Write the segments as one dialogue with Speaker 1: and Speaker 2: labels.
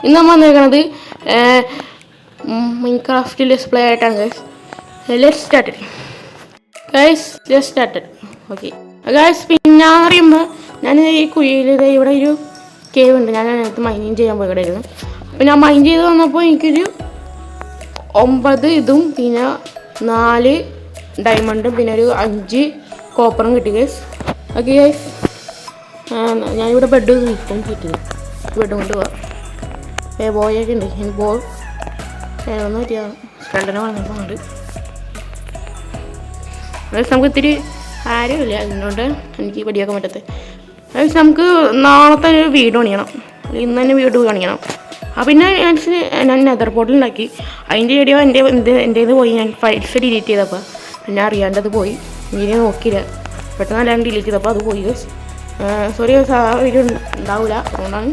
Speaker 1: ഇന്ന് നമ്മൾ വന്നിരിക്കുന്നത് മൈൻക്രാഫ്റ്റ് ലെറ്റ്സ് പ്ലേ ആയിട്ടാണ് guys. Let's started guys, let's started. Okay guys, പിന്നെ അറിയുമ്പോൾ ഞാൻ ഈ കുഴിയിൽ ഇവിടെ ഒരു കേവ് ഉണ്ട്. ഞാൻ അതിനകത്ത് മൈനിങ് ചെയ്യാൻ പോയിട്ടായിരുന്നു. അപ്പോൾ ഞാൻ മൈൻ ചെയ്ത് വന്നപ്പോൾ എനിക്കൊരു 9 ഇതും പിന്നെ 4 ഡയമണ്ടും പിന്നെ ഒരു 5 കോപ്പറും കിട്ടി ഗൈസ്. ഓക്കെ ഗൈസ്, ഞാനിവിടെ ബെഡ് ഇപ്പം കിട്ടിയത്. ബെഡ് കൊണ്ട് പോവാം. ബോയൊക്കെ ഉണ്ട്. എനിക്ക് ബോ ഒന്ന് പറ്റിയാണ് ഫ്രണ്ടിനെ വന്നിട്ടുണ്ട്. അതായത് നമുക്ക് ഇത്തിരി ആരുമില്ല, അതുകൊണ്ട് എനിക്ക് പഠിയാക്കാൻ പറ്റത്തെ. അതായത് നമുക്ക് നാളത്തെ ഒരു വീട് പണിയണം, ഇന്ന് തന്നെ വീട് പണിയണം. പിന്നെ ഞാൻ നെതർ പോർട്ടൽ ഉണ്ടാക്കി. അതിൻ്റെ വീഡിയോ എൻ്റെ പോയി. ഞാൻ ഫയൽസ് ഡിലീറ്റ് ചെയ്തപ്പോൾ പിന്നെ അറിയാണ്ടത് പോയി. ഇങ്ങനെ നോക്കിയില്ല, പെട്ടെന്ന് അല്ലാണ്ട് ഡിലീറ്റ് ചെയ്തപ്പോൾ അത് പോയി. സോറി, ആ വീഡിയോ ഉണ്ടാവില്ല. അതുകൊണ്ടാണ്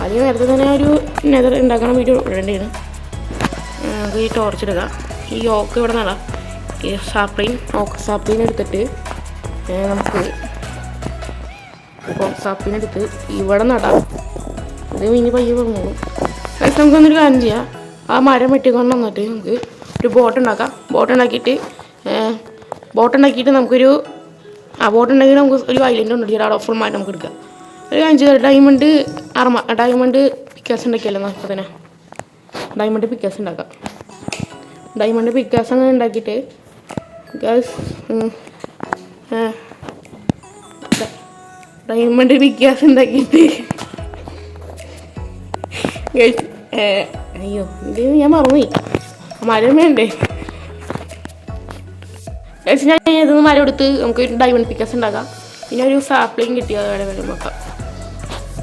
Speaker 1: അതിന് നേരത്തെ തന്നെ ഒരു നെതർ ഉണ്ടാക്കണ വീഡിയോ ഇടേണ്ടിയാണ്. നമുക്ക് ഈ ടോർച്ച് എടുക്കാം. ഈ ഓക്ക് ഇവിടെ നടാം. ഈ സാപ്ലൈൻ എടുത്തിട്ട് നമുക്ക് സാപ്ലൈൻ എടുത്ത് ഇവിടെ നടാം. ഇത് ഇനി പയ്യെ പോകും. പക്ഷേ നമുക്കൊന്നൊരു കാര്യം ചെയ്യാം. ആ മരം വെട്ടിക്കൊണ്ട് വന്നിട്ട് നമുക്ക് ഒരു ബോട്ട് ഉണ്ടാക്കാം. ബോട്ട് ഉണ്ടാക്കിയിട്ട് നമുക്കൊരു ബോട്ടുണ്ടെങ്കിൽ നമുക്ക് ഒരു ഐലൻഡ് ഉണ്ടെങ്കിൽ അവിടെ ഫുൾ മാറ്റി നമുക്ക് എടുക്കാം. ഒരു 5 ഡയമണ്ട് പിക്കാസ് ഉണ്ടാക്കിയല്ലോ. നമുക്ക് തന്നെ ഡയമണ്ട് പിക്കാസ് ഉണ്ടാക്കാം. ഡയമണ്ട് പിക്കാസ് അങ്ങനെ ഉണ്ടാക്കിയിട്ട് ഡയമണ്ട് പിക്കാസ് ഉണ്ടാക്കിയിട്ട് അയ്യോ, ഇത് ഞാൻ മറന്നുപോയി. മരം വേണ്ടേ? ഞാൻ ഇതൊന്ന് മരം എടുത്ത് നമുക്ക് ഡയമണ്ട് പിക്കാസ് ഉണ്ടാക്കാം. പിന്നെ ഒരു സാപ്ലിങ് കിട്ടി, അതവിടെ വരും നോക്കാം.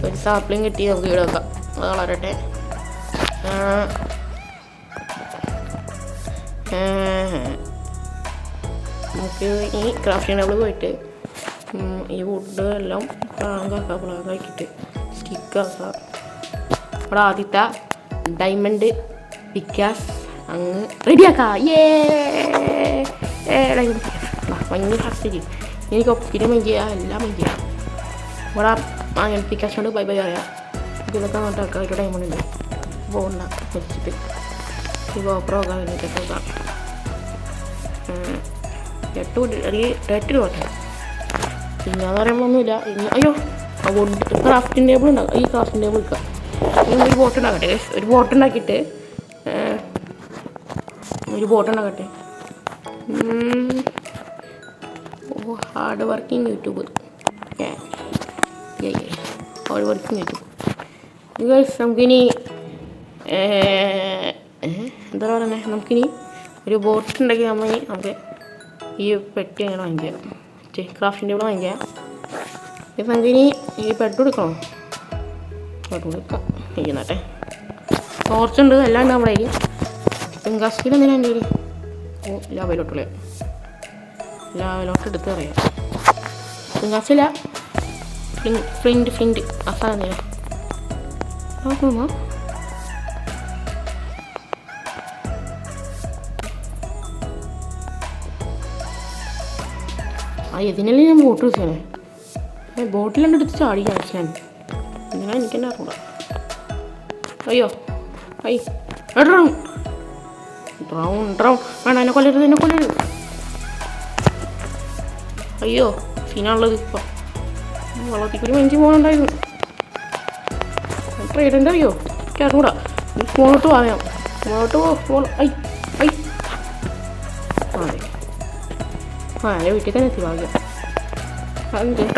Speaker 1: ഒരു സാപ്ലിങ് കിട്ടി, നമുക്ക് ഇവിടെ വെക്കാം. അത് വളരട്ടെ. നമുക്ക് ഈ ക്രാഫ്റ്റിംഗ് ടേബിൾ പോയിട്ട് ഈ വുഡ് എല്ലാം പ്ലാങ്കാക്കിയിട്ട് സ്റ്റിക്കാക്കാം. അവിടെ ആദ്യത്തെ ഡയമണ്ട് പിക്കാസ് അങ്ങ് റെഡിയാക്കാം. ഡയമണ്ട് പിക്കാസ് ഭയങ്കര ഫസ്റ്റ്. എനിക്ക് ഒപ്പിനും മൈൻ ചെയ്യാം, എല്ലാം മൈൻ ചെയ്യാം. ഇവിടെ അങ്ങനെ പിക്കാസ് കൊണ്ട് ബൈ പറയാം. ഇതൊക്കെ അങ്ങോട്ടൊക്കെ ഒരു ഡയമണ്ട് ഉണ്ട്. പോകണ്ട വെച്ചിട്ട് ഈ ഗോപ്രോക്കാൻ വേണ്ടിയിട്ടൊക്കെ 8 പോട്ടെ. പിന്നെ എന്ന് പറയുമ്പോൾ ഒന്നുമില്ല. അയ്യോ, വുഡ് ക്രാഫ്റ്റിംഗ് ടേബിൾ ഉണ്ടാക്കാം. ഈ ക്രാഫ്റ്റിംഗ് ടേബിൾ എടുക്കാം. ഒരു ബോട്ട് ഉണ്ടാക്കട്ടെ. ഒരു ബോട്ട് ഉണ്ടാക്കിയിട്ട് hard working YouTube. Hard working YouTube. നമുക്കിനി എന്താ പറയുന്നത്, നമുക്കിനി ഒരു ബോട്ട് ഉണ്ടെങ്കിൽ നമുക്ക് ഈ പെട്ടി അങ്ങനെ വാങ്ങിക്കാം. ക്രാഫ്റ്റിംഗ് ടേബിൾ വാങ്ങിക്കാം. ഇപ്പം നമുക്കിനി ഈ ബെഡ് കൊടുക്കണം. ബെഡ് കൊടുക്കാം. ഇരിക്കുന്നട്ടെ. ടോർച്ചുണ്ട്, എല്ലാം ഉണ്ട് നമ്മുടെ കയ്യിൽ. പെങ്കാസ്റ്റിൽ എന്തിനാ എൻ്റെ ഒരു ലാവയിലോട്ടുള്ള ലാവയിലോട്ട് എടുത്ത് അറിയാം. പെങ്കാസ്റ്റില്ല, ഫ്ലിൻറ്റ് ആ സാധനം എന്തിനാ നോക്കുമ്പോൾ ഇതിനല്ലേ ഞാൻ ബോട്ട് വെച്ചാണ്. ബോട്ടിലെല്ലാം എടുത്ത് ചാടി ഞാൻ എന്തിനാ എനിക്കെന്നെ അറിഞ്ഞൂടാ. അയ്യോ ഡ്രൗൺ വേണം. എന്നെ കൊല്ലരുത്. അയ്യോ, സീനാണുള്ളത്. ഇപ്പം വെള്ളത്തിക്കൂടി മഞ്ചി പോകണുണ്ടായിരുന്നു. ട്രേഡൻ്റെ അറിയോ എനിക്ക് അറിഞ്ഞൂടാ. മുകളോട്ട് പറയാം. എൻ്റെ വീട്ടിൽ തന്നെ എത്തി ഭാഗ്യം.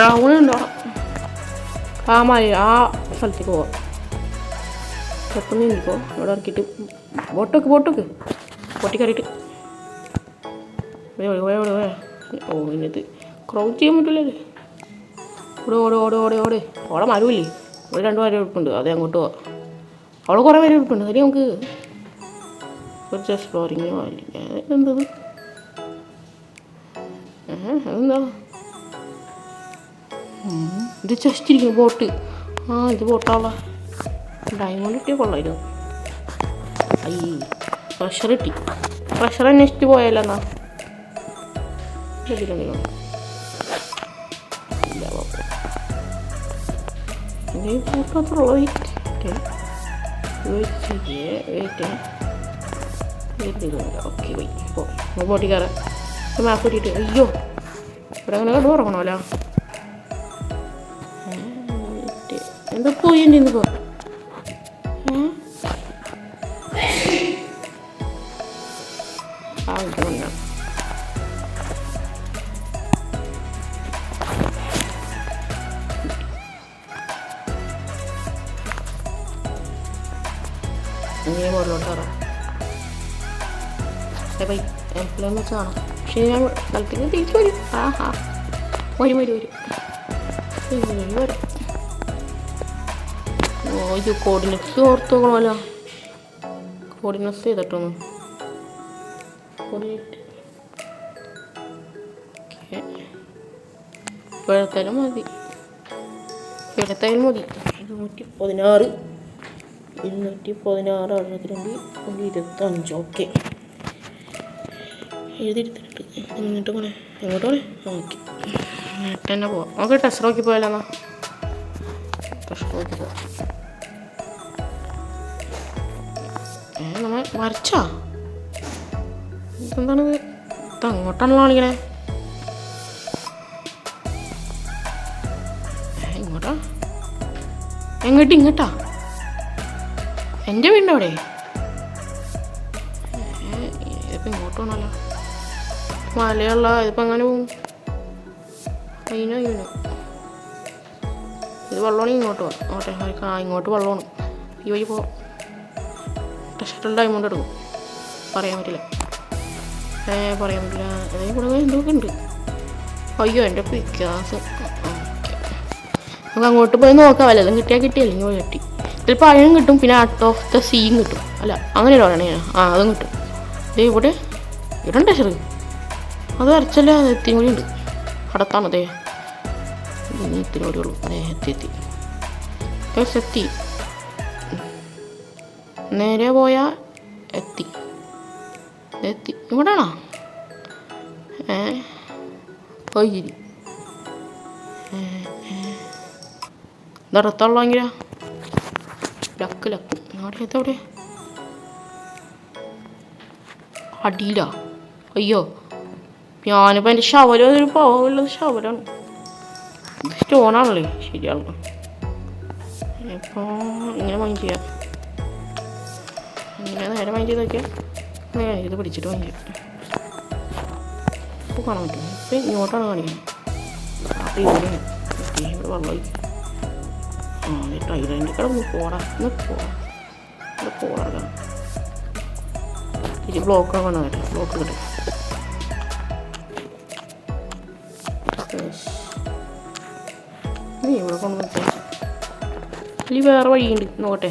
Speaker 1: ടൗൺ ഉണ്ടോ? ആ സ്ഥലത്തേക്ക് പോവാം. പെട്ടെന്ന് നിൽക്കോ. അവിടെ ഇറക്കിയിട്ട് ബോട്ടൊക്കെ പൊട്ടി കയറിയിട്ട് ഇതിനകത്ത് ക്രൗച്ച് ചെയ്യാൻ പറ്റില്ലല്ലേ. ഓടെ മരമില്ലേ? ഇവിടെ 2 പേര് ഉടുപ്പുണ്ട്. അതേ അങ്ങോട്ട് പോവാം. അവിടെ കുറേ പേര് ഉടുപ്പുണ്ട്. ശരി, നമുക്ക് കുറച്ച് എക്സ്പ്ലോറിങ് എന്തത് അതെന്താ ഇത് ചെസ്റ്റിരിക്കും ബോട്ട്. ഇത് ബോട്ടാളാ. ഡയമണ്ട് കിട്ടിയ കൊള്ളായിരുന്നു. പ്രഷർ കിട്ടി. പ്രഷർ അന്വേഷിച്ച് പോയാലോ എന്നാ ഇതിലെന്തെങ്കിലും ഇല്ല. ബോട്ട് മാത്രമുള്ള വെയിറ്റ് ഓക്കെ പോയി ഇപ്പോൾ ബോട്ടി കയറാം മാപ്പ് കിട്ടിയിട്ട് അയ്യോ ഇവിടെ അങ്ങനെ കണ്ടു ഉറങ്ങണമല്ലോ എന്താ പോയി എൻ്റെ ഇന്നിപ്പോൾ ആ ഇത് വന്ന ഇങ്ങനെ മുകളിലോട്ട് കയറാം ബൈ എപ്പോഴും വെച്ച് കാണാം പക്ഷേ ഞാൻ സ്ഥലത്തേക്ക് തിരിച്ചു വരും വരും വരാം ഓ ഇത് കോർഡിനേറ്റ്സ് ഓർത്ത് നോക്കണമല്ലോ കോർഡിനേറ്റ്സ് ചെയ്തിട്ടൊന്ന് കോർഡിനേറ്റ് ഇപ്പോഴത്തേലും മതി 216 216 225 ഓക്കെ എഴുതിയെടുത്തിട്ട് എന്നിട്ട് പോണേ എങ്ങോട്ട് പോണേ ഓക്കെ എന്നിട്ട് തന്നെ പോവാം നമുക്ക് ടെസ്റ്റ് നോക്കി പോയാലോ എന്നാൽ ടെസ്റ്റ് നോക്കി പോവാം നമ്മൾ വരച്ചാ എന്താണിത് ഇത് അങ്ങോട്ടാണല്ലോ കാണിക്കണേ ഇങ്ങോട്ടാ ഇങ്ങോട്ടാ എൻ്റെ വീടിൻ്റെ അവിടെ ഇതിപ്പോൾ ഇങ്ങോട്ട് പോകണമല്ലോ മലയുള്ള ഇതിപ്പോൾ അങ്ങനെ പോവും അതിനോ ഇത് വെള്ളമാണെങ്കിൽ ഇങ്ങോട്ട് പോവാം ഓട്ടെ ഇങ്ങോട്ട് വെള്ളമാണ് ഈ വഴി പോവാം ടെസ്റ്റിൽ ഡയമണ്ട് എടുക്കും പറയാൻ പറ്റില്ല അതായത് ഇവിടെ എന്തൊക്കെ ഉണ്ട് അയ്യോ എൻ്റെ പിക്കാസ് നമുക്ക് അങ്ങോട്ട് പോയി നോക്കാം വല്ലതും കിട്ടിയാൽ അല്ലെങ്കിൽ പോയി കിട്ടി ഇതിൽ പഴം കിട്ടും പിന്നെ ആർട്ട് ഓഫ് ദ സീയും കിട്ടും അല്ല അങ്ങനെ പറയണേ അതും കിട്ടും ഇത് ഇവിടെ ഉണ്ട് ചെറു അത് വരച്ചല്ല എത്തിയും കൂടി ഉണ്ട് അടുത്താണ് അതെ ഇനി ഇത്തിരി കൂടി ഉള്ളൂ അതെ എത്തി നേരെ പോയാൽ എത്തി ഇവിടെയാണോ ശരി ഇതടുത്തുള്ളെങ്കിലാ ലക്ക് അവിടെ എവിടെ അടിയിലാ അയ്യോ ഞാനിപ്പോൾ എൻ്റെ ഷവല് ഒരു പാവമുള്ളത് ഷവലാണ് ഇത് സ്റ്റോണാണല്ലേ ശരിയാണ് ഇപ്പോൾ ഇങ്ങനെ മൈൻഡ് ചെയ്യാം ഇങ്ങനെ നേരെ മൈൻഡ് ചെയ്തൊക്കെ ഇത് പിടിച്ചിട്ട് മൈൻഡ് ചെയ്യാം ഇപ്പോൾ കാണാൻ പറ്റും ഇപ്പം ഇങ്ങോട്ടാണ് കാണിക്കുന്നത് അപ്പോൾ ഇവിടെ വെള്ളമായി ടൈലൻ്റെ കട പോടാ ഇവിടെ പോടാ ഇത് ബ്ലോക്ക് വേണം കേട്ടോ ബ്ലോക്ക് കിട്ടും നീ ഇവിടെ കൊണ്ട് വെച്ചാൽ അല്ലെങ്കിൽ വേറെ വഴിയുണ്ട് നോക്കട്ടെ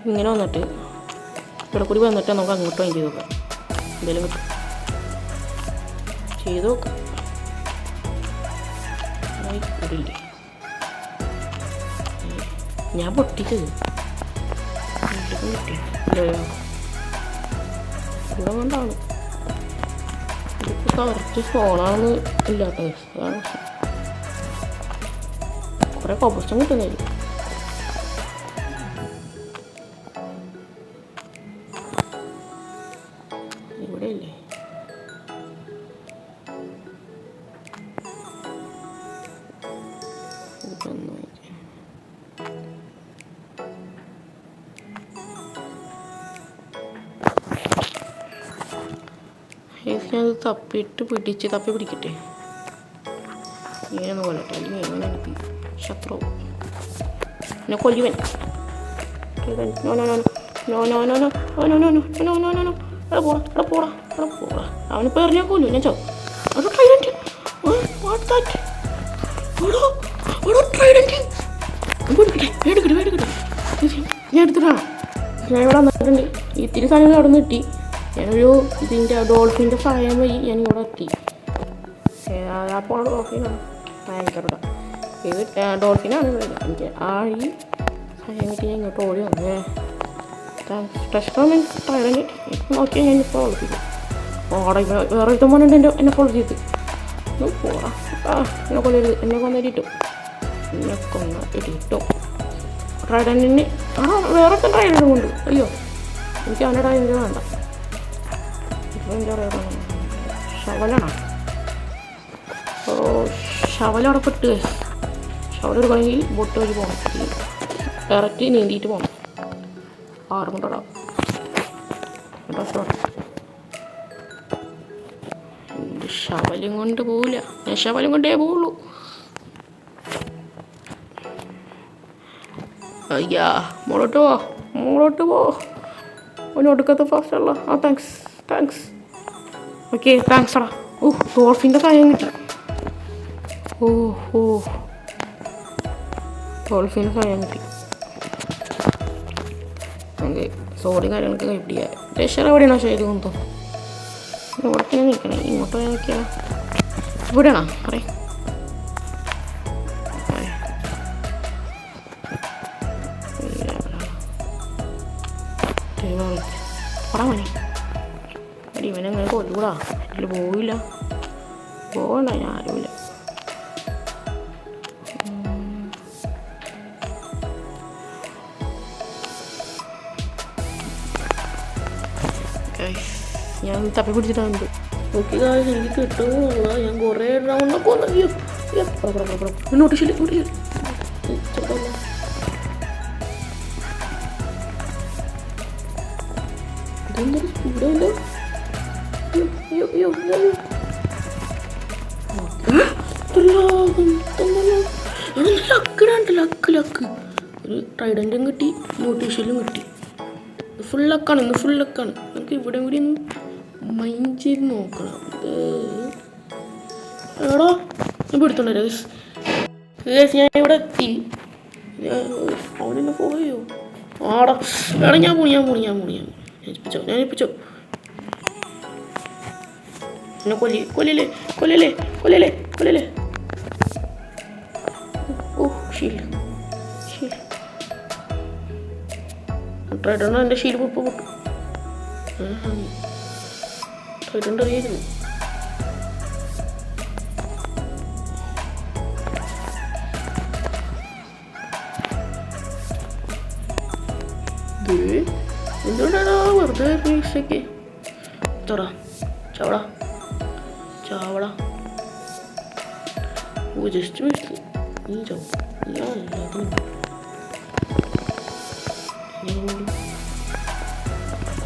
Speaker 1: ഇങ്ങനെ വന്നിട്ട് ഇവിടെ കൂടി വന്നിട്ട് നമുക്ക് അങ്ങോട്ട് വാങ്ങി ചെയ്ത് നോക്കാം എന്തെങ്കിലും കിട്ടും ചെയ്ത് നോക്കാം ഇല്ലേ ഞാൻ പൊട്ടിച്ചത് കിട്ടിയോ ഇവിടെ കൊണ്ടാണ് ഇതിപ്പോൾ കറക്റ്റ് ഫോണാണെന്ന് ഇല്ലാത്തത് അതാണ് കുറേ കോപ്പർഷൻ കിട്ടുന്നില്ല ഇവിടെ ഇല്ലേ ഞാനത് തപ്പി പിടിക്കട്ടെ ഇങ്ങനെ കൊല്ലട്ടെ അല്ലെങ്കിൽ എങ്ങനെ എനിക്ക് ശത്രു എന്നെ കൊല്ലുവൻ പോടാ അവനിപ്പോൾ എറിഞ്ഞാൽ കൊല്ലു ഞാൻ ഞാൻ എടുത്തിട്ടാണ് ഞാൻ ഇവിടെ വന്നിട്ടുണ്ട് ഇത്തിരി സാധനങ്ങൾ അവിടെ നിന്ന് കിട്ടി ഞാനൊരു ഇതിൻ്റെ ഡോൾഫിൻ്റെ സഹായം വഴി ഞാൻ ഇവിടെ എത്തി അപ്പോൾ ഡോൾഫിനാണ് ഭയങ്കര ഇത് ഡോൾഫിനാണ് എനിക്ക് ഈ സഹായം കിട്ടി ഞാൻ ഇങ്ങോട്ട് ഓടി വന്നേ ടെസ്റ്റ് ടൈലൻഡ് നോക്കിയാൽ ഞാൻ ഇപ്പോൾ ഒളിപ്പിക്കും ഓടെ വേറെ ഇഷ്ടം പോലെ എന്നെ ഫോളോ ചെയ്ത് പോടാ എന്നെ കൊല്ലരുത് എന്നെ കൊന്നിട്ടും എന്നെ കൊന്നിട്ടോ ട്രൈഡൻറ്റിന് വേറെ റൈഡറും കൊണ്ട് അയ്യോ എനിക്ക് അവൻ്റെ എനിക്ക് വേണ്ട. ഇപ്പം എൻ്റെ റൈഡറാണ് ശവലാണോ? ഓ ശവലവിടെ പെട്ട്. ശവല എടുക്കണമെങ്കിൽ ബോട്ട് വഴി പോകണം, ഡയറക്റ്റ് നീന്തിയിട്ട് പോകണം. 6 കൊണ്ടോടാം കേട്ടോ. ശവലും കൊണ്ട് പോവില്ല, ഞാൻ ശവലും കൊണ്ടേ പോവുള്ളൂ. അയ്യാ മുകളോട്ട് പോ. അവന് ഒടുക്കത്തെ ഫാസ്റ്റ് അല്ല. ആ താങ്ക്സ് ഓക്കെ താങ്ക്സ് എടാ. ഡോൾഫിൻ്റെ കാര്യം കിട്ടി. ഡോൾഫിൻ്റെ കാര്യം കിട്ടി. എനിക്ക് സോറി കാര്യങ്ങളൊക്കെ കിട്ടിയ രക്ഷ എവിടെയാണോ ചെയ്ത് കൊണ്ടോ? ഇവിടെ തന്നെ നിൽക്കണേ, ഇങ്ങോട്ട് നോക്കിയാ ഇവിടെയാണോ പറയും. പറ മണി അടി ഇവനെങ്ങനെ കൊല്ലൂടാ. ഇതിൽ പോവില്ല, പോകണ്ട, ഞാൻ ആരുമില്ല. ഞാൻ തപ്പി പിടിച്ചിട്ടുണ്ട്. ഓക്കെ എനിക്ക് കിട്ടുമോ? ഞാൻ കുറേ റൗണ്ടൊക്കെ വന്നു. നോട്ടീസില്ല ഇതെന്തൊരു സ്പീഡല്ലോ. ലക്ക് ഒരു ട്രൈഡൻറ്റും കിട്ടി, നോട്ടീഷ്യലും കിട്ടി. ഫുൾ ലക്കാണ് നമുക്ക് ഇവിടെ കൂടി ഒന്ന് മൈൻഡ് ചെയ്ത് നോക്കണം. എടാ ഞാൻ പിടുത്തോണ്ടേ ഞാൻ ഇവിടെ എത്തി. അവനെന്നെ ഫോളോ ചെയ്യോ? ആടാ എടാ ഞാൻ പോണി ഞാൻ ഏൽപ്പിച്ചോ. എന്നെ കൊല്ലല്ലേ. ഓ ഷീൽഡ് ട്രൈഡറിന് എൻ്റെ ഷീൽഡ് പൊട്ടും. ട്രൈഡറിൻ്റെ അറിയായിരുന്നു. എന്തുകൊണ്ടാണ് വെറുതെ പരീക്ഷയ്ക്ക് ചാവട ഓ ജസ്റ്റ് മിസ്. നീ ചാവും,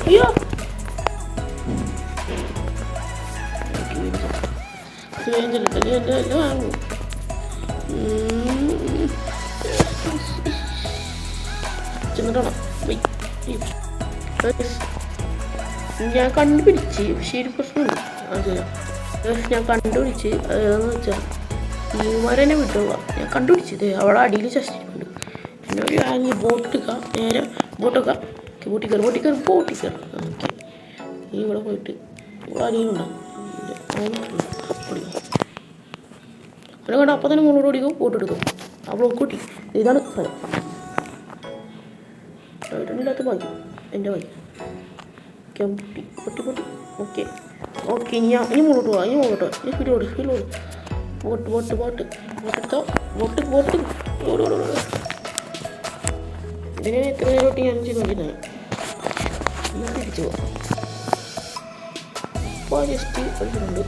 Speaker 1: അയ്യോ നീ എൻ്റെ എല്ലാം വാങ്ങും. ചെന്നിട്ടാണോ ഞാൻ കണ്ടുപിടിച്ച്, പക്ഷേ ഒരു പ്രശ്നമുണ്ട്. ഞാൻ കണ്ടുപിടിച്ച് അതേതാന്ന് വെച്ചാൽ ഇവരെന്നെ വിട്ടുപോവാ. ഞാൻ കണ്ടുപിടിച്ചത് അവിടെ അടിയിൽ ചസ്റ്റിട്ടുണ്ട്. പിന്നെ ഒരു ആഞ്ഞ് ബോട്ടിക്ക നേരെ ബോട്ടിക്കർ ഓക്കെ. നീ ഇവിടെ പോയിട്ട് ഇവിടെ അടിയിലുണ്ടോ അവനെ കണ്ട അപ്പം തന്നെ മുന്നോട്ട് ഓടിക്കും, ബോട്ട് എടുക്കും. ആ ബ്ലോക്ക് കൂട്ടി. ഇതാണ് സ്ഥലം. ഇല്ലാത്ത ഭാഗ്യം എൻ്റെ ഭാഗ്യം. പൊട്ടി ഓക്കെ ഇനി മുന്നോട്ട് പോവാം. ഇനി സ്പീഡ് ബോട്ട് എടുത്തോ. ബോട്ട് ഇതിനെ എത്ര നേരോട്ട് ഞാൻ ചെയ്ത് നോക്കിയതാണ്. തിരിച്ചു പോവാം. ഇപ്പോൾ ജസ്റ്റ് കളിച്ചിട്ടുണ്ട്,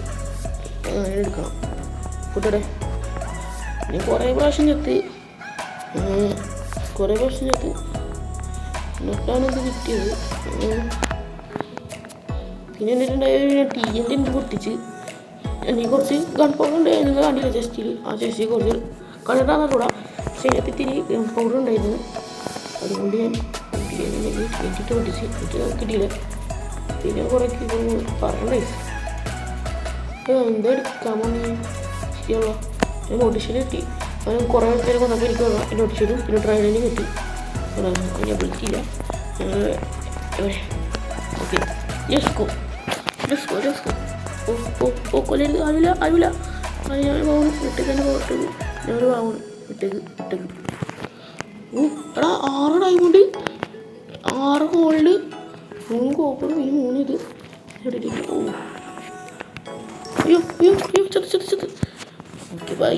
Speaker 1: അങ്ങനെ എടുക്കണം. കൂട്ടടെ ഇനി കുറേ പ്രാവശ്യം ചെത്ത് എന്നിട്ടാണിത് കിട്ടിയത്. പിന്നെ എന്നിട്ടുണ്ടായ ടീൻ്റെ എന്ത് പൊട്ടിച്ച് എനിക്ക് കുറച്ച് ഗൺ പൗഡർ ഉണ്ടായിരുന്നു, നിങ്ങൾ കണ്ടില്ല ചെസ്റ്റിൽ. ആ ചെസ്റ്റിൽ കുറച്ച് കളറാന്ന് കൂടാ, പക്ഷേ അതിനകത്ത് ഇത്തിരി ഗൺ പൗഡർ ഉണ്ടായിരുന്നു. അതുകൊണ്ട് ഞാൻ വേണ്ടിയിട്ട് പൊട്ടിച്ച് കിട്ടിയില്ല. പിന്നെ കുറേ പറയണ്ടേ എന്താ എടുക്കാമോ നീ ശരിയാണോ? ഞാൻ നോട്ടീഷ്യൽ കിട്ടി. അവൻ കുറേ പേര് വന്നപ്പോൾ എനിക്ക് നോട്ടീഷ്യലും പിന്നെ ട്രൈഡനും കിട്ടി. ഞാൻ വിളിച്ചില്ല. എവിടെ ഓക്കെ ലെസ്കോ കൊല്ലരുത്. ആവില്ല ഞാൻ പോകണം. വിട്ടേക്ക് തന്നെ പോകട്ടത്. ഞാൻ പോകണം. വിട്ടേക്ക് എടാ 6 ഡയമണ്ട് 6 ഗോൾഡ് 3 കോപ്പർ ഈ 3 ഇത് ഓ അയ്യോ ചത്ത് ഓക്കെ ബൈ.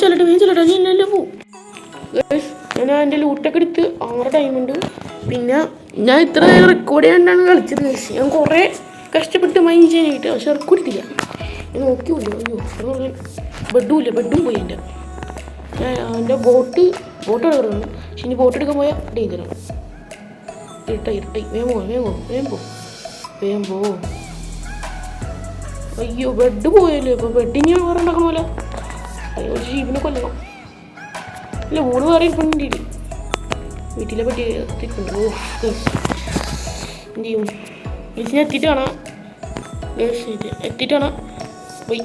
Speaker 1: ചെല്ലട്ടെ നീ ഇല്ലല്ലോ പോവും. ഞാൻ എൻ്റെ ലൂട്ടൊക്കെ എടുത്ത് 6 ഡയമണ്ട് പിന്നെ ഞാൻ ഇത്ര നേരം റെക്കോർഡ് ചെയ്യാണ്ടാണ് കളിച്ചത്. ഞാൻ കുറേ കഷ്ടപ്പെട്ട് മൈൻഡ് ചെയ്യാനായിട്ട്, പക്ഷെ റെക്കോർഡ് ചെയ്തില്ല. ഞാൻ നോക്കിയില്ല. അയ്യോ ബെഡും പോയി എൻ്റെ. എൻ്റെ ബോട്ട് കിടക്കുന്നു. പക്ഷെ ഇനി ബോട്ട് എടുക്കാൻ പോയാൽ ഡേഞ്ചറാണ്. ഇരുട്ടായി വേഗം പോ. അയ്യോ ബെഡ് പോയല്ലോ. ഇപ്പോൾ ബെഡിന് വേറെ ഉണ്ടാക്കണമല്ലോ. അയ്യോ ജീവനെ കൊല്ലണം. ഇല്ല ഊട് വേറെ ഇരിപ്പുണ്ട്. വീട്ടിലെ പറ്റി എത്തിയിട്ടുണ്ട്. എന്ത് ചെയ്യും? മിസ്സിനെ എത്തിയിട്ട് കാണാം. പോയി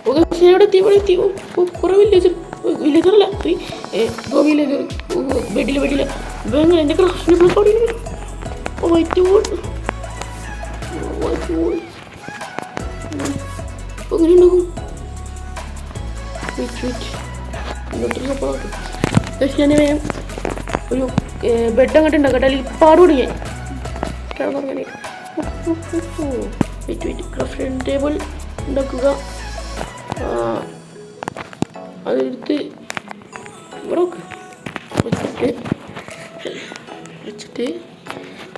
Speaker 1: ഇവിടെ എത്തി. കുറേ വില്ലേജറല്ല വില്ലേജർ. ബെഡില്ല വേങ്ങ എൻ്റെ ക്രാഫ്റ്റിനെ വൈറ്റ് ബോൾ അങ്ങനെ ഉണ്ടാകും. ഞാൻ വേഗം ഒരു ബെഡ് അങ്ങോട്ട് ഉണ്ടാക്കട്ടെ, അല്ലെങ്കിൽ പാടുകൂടി ഞാൻ കിടന്നുറങ്ങാനായിട്ട്. ക്രാഫ്റ്റിംഗ് ടേബിൾ ഉണ്ടാക്കുക. അതെടുത്ത് ഇവിടെ വെച്ചിട്ട്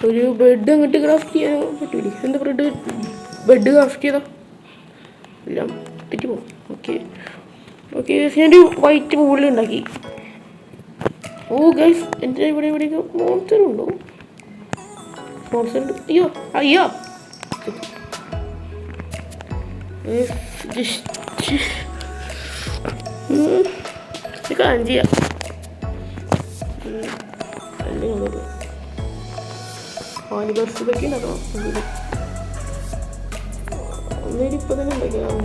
Speaker 1: ഒരു ബെഡ് അങ്ങോട്ട് ക്രാഫ്റ്റ് ചെയ്യാൻ പറ്റൂലേ? എന്താ ബെഡ് ക്രാഫ്റ്റ് ചെയ്താൽ എല്ലാം തെറ്റി പോകും. ഓക്കെ ഞാനൊരു വൈറ്റ് ബോൾ ഉണ്ടാക്കി. ഓ ഗൈസ് എൻ്റെ ഇവിടെയൊക്കെ മോൺസ്റ്റർ ഉണ്ടോ? മോൺസ്റ്റർ ഉണ്ട്. അയ്യോ കാര്യം ചെയ്യാം. ആനിവേഴ്സറിയൊക്കെ ഉണ്ടാക്കണം. ഒന്നേരം ഇപ്പം തന്നെ ഉണ്ടാക്കിയാണ്.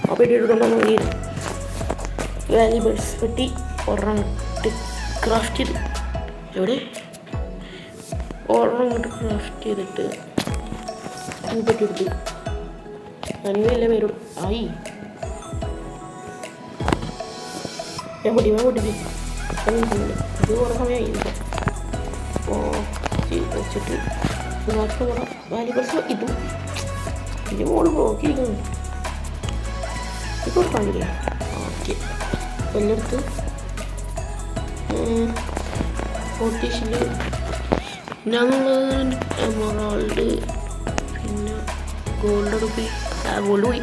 Speaker 1: ആ പെട്ടി എടുത്തോണ്ടോ നോക്കി വാല്യുബിൾസ് പെട്ടി ഒരെണ്ണം ക്രാഫ്റ്റ് ചെയ്ത് എവിടെ ഒരെണ്ണം ഇങ്ങോട്ട് ക്രാഫ്റ്റ് ചെയ്തിട്ട് പെട്ടി എടുത്ത് ഞാനില്ല പേരോട് ആയി. ഞാൻ പൊട്ടിച്ച് ഇത് കുറേ സമയമായി. അപ്പോൾ വെച്ചിട്ട് വാല്യുബിൾസ് ഇതും ഇതിൻ്റെ മോള് നോക്കിയിരിക്കുന്നു. ഇപ്പോൾ കാണില്ലേ? ഓക്കെ എല്ലായിടത്ത് ഫോർട്ടീഷിൽ ഞാനുള്ളത് എമറാൾഡ്, പിന്നെ ഗോൾഡ് പോയി.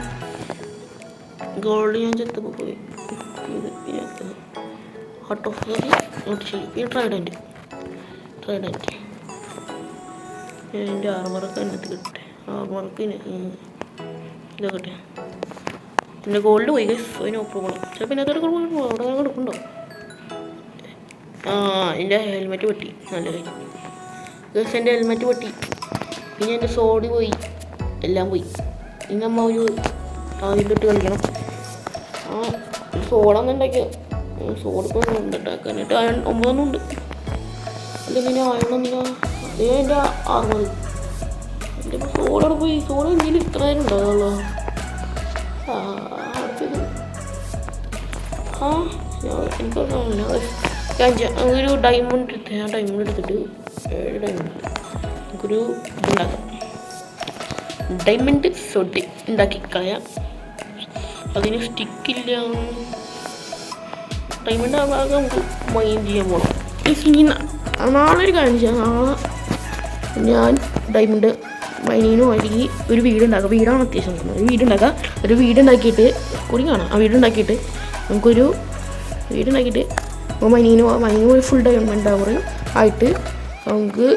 Speaker 1: ഗോൾഡ് ഞാൻ ചെത്തപ്പോൾ പോയി. ഇത് പിന്നെ ഹാർട്ട് ഓഫ് നോട്ടീഷ്യൽ, പിന്നെ ട്രൈഡൻറ്റ് എൻ്റെ ആർമറൊക്കെ അതിനകത്ത് കിട്ടെ. ആർമറൊക്കെ ഇതൊക്കെ പിന്നെ ഗോൾഡ് പോയി ഗൈസ്. അതിന് പ്രോബ്ലം ചിലപ്പോൾ ഇതിനകത്തോടെ കൊടുക്കുമ്പോൾ അവിടെ കൊടുക്കുന്നുണ്ടോ? എൻ്റെ ഹെൽമെറ്റ് പൊട്ടി. നല്ല കാര്യം ഗൈസ്, എൻ്റെ ഹെൽമെറ്റ് പൊട്ടി. പിന്നെ എൻ്റെ സോഡ് പോയി, എല്ലാം പോയി. ഇനി നമ്മൾ ഒരു ആദ്യം തൊട്ട് കളിക്കണം. സോഡൊന്നും ഉണ്ടാക്കിയ സോഡിപ്പോൾ ഉണ്ടാക്കാനായിട്ട് 9 ഉണ്ട്. അല്ലെങ്കിൽ പിന്നെ ആയതൊന്നും അതേ എൻ്റെ ആർമർ. എൻ്റെ ഇപ്പോൾ സോഡോടെ പോയി. സോഡ് എന്തെങ്കിലും ഇത്ര നേരം ഉണ്ടാകുള്ളൂ. അടുത്തത് എനിക്കറിയില്ല. ഒരു ഡയമണ്ട് എടുത്ത് ആ ഡയമണ്ട് എടുത്തിട്ട് 7 ഡയമണ്ട് നമുക്കൊരു ഇതുണ്ടാക്കാം. ഡയമണ്ട് സോഡ് ഉണ്ടാക്കി കളയാം. അതിന് സ്റ്റിക്കില്ല. ഡയമണ്ട് ആകാതെ നമുക്ക് മൈൻഡ് ചെയ്യാൻ പോകണം. നാളെ ഒരു കാര്യം ചെയ്യാം. നാളെ ഞാൻ ഡയമണ്ട് മൈനീനും അല്ലെങ്കിൽ ഒരു വീടുണ്ടാക്കാം. വീടാണ് അത്യാവശ്യം നോക്കുന്നത്. ഒരു വീടുണ്ടാക്കിയിട്ട് കൂടി കാണാം. ആ വീടുണ്ടാക്കിയിട്ട് നമുക്കൊരു വീടുണ്ടാക്കിയിട്ട് മൈനീന് ഫുൾ ഡയമണ്ട് ടവർ ആയിട്ട് നമുക്ക്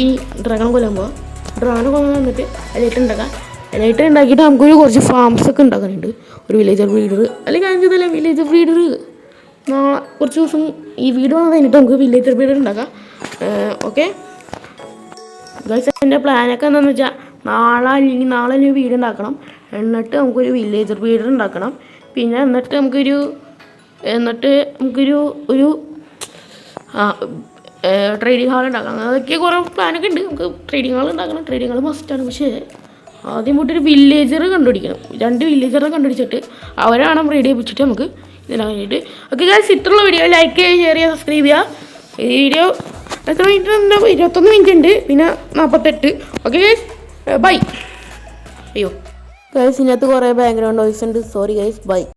Speaker 1: ഈ ഡ്രാഗൺ കൊല്ലാൻ പോവാം. ഡ്രാഗൺ കൊല്ലാൻ വന്നിട്ട് ലൈറ്റ് ഉണ്ടാക്കിയിട്ട് നമുക്കൊരു കുറച്ച് ഫാംസൊക്കെ ഉണ്ടാക്കാനുണ്ട്. ഒരു വില്ലേജർ ബ്രീഡർ അല്ലെങ്കിൽ കാണിച്ചതല്ല വില്ലേജർ ബ്രീഡർ. നാളെ കുറച്ച് ദിവസം ഈ വീഡിയോ കഴിഞ്ഞിട്ട് നമുക്ക് വില്ലേജർ ബ്രീഡർ ഉണ്ടാക്കാം. ഓക്കെ ഗൈസ്, എൻ്റെ പ്ലാനൊക്കെ എന്താണെന്ന് വെച്ചാൽ നാളെ ഒരു വീട് ഉണ്ടാക്കണം. എന്നിട്ട് നമുക്കൊരു വില്ലേജർ ബ്രീഡർ ഉണ്ടാക്കണം. പിന്നെ എന്നിട്ട് നമുക്കൊരു ട്രേഡിംഗ് ഹാൾ ഉണ്ടാക്കണം. അതൊക്കെ കുറേ പ്ലാനൊക്കെ ഉണ്ട്. നമുക്ക് ട്രേഡിംഗ് ഹാൾ ഉണ്ടാക്കണം. ട്രേഡിംഗ് ഹാൾ മസ്റ്റാണ്. പക്ഷേ ആദ്യം പോയിട്ടൊരു വില്ലേജർ കണ്ടുപിടിക്കണം. 2 വില്ലേജറെ കണ്ടുപിടിച്ചിട്ട് അവരാണ് റെഡി ചെയ്യിപ്പിച്ചിട്ട് നമുക്ക് ഇതിനായിട്ട്. ഓക്കെ ഗൈസ്, ഇത്രയുള്ള വീഡിയോ ലൈക്ക് ചെയ്യുക, ഷെയർ ചെയ്യുക, സബ്സ്ക്രൈബ് ചെയ്യുക. ഈ വീഡിയോ എത്ര മിനിറ്റ് ഉണ്ട്? 21 മിനിറ്റ് ഉണ്ട്, പിന്നെ 48. Okay guys, bye. അയ്യോ ഗൈസ്, ഇതിനകത്ത് കുറേ ബാക്ക്ഗ്രൗണ്ട് വോയിസ് ഉണ്ട്. Sorry guys, by.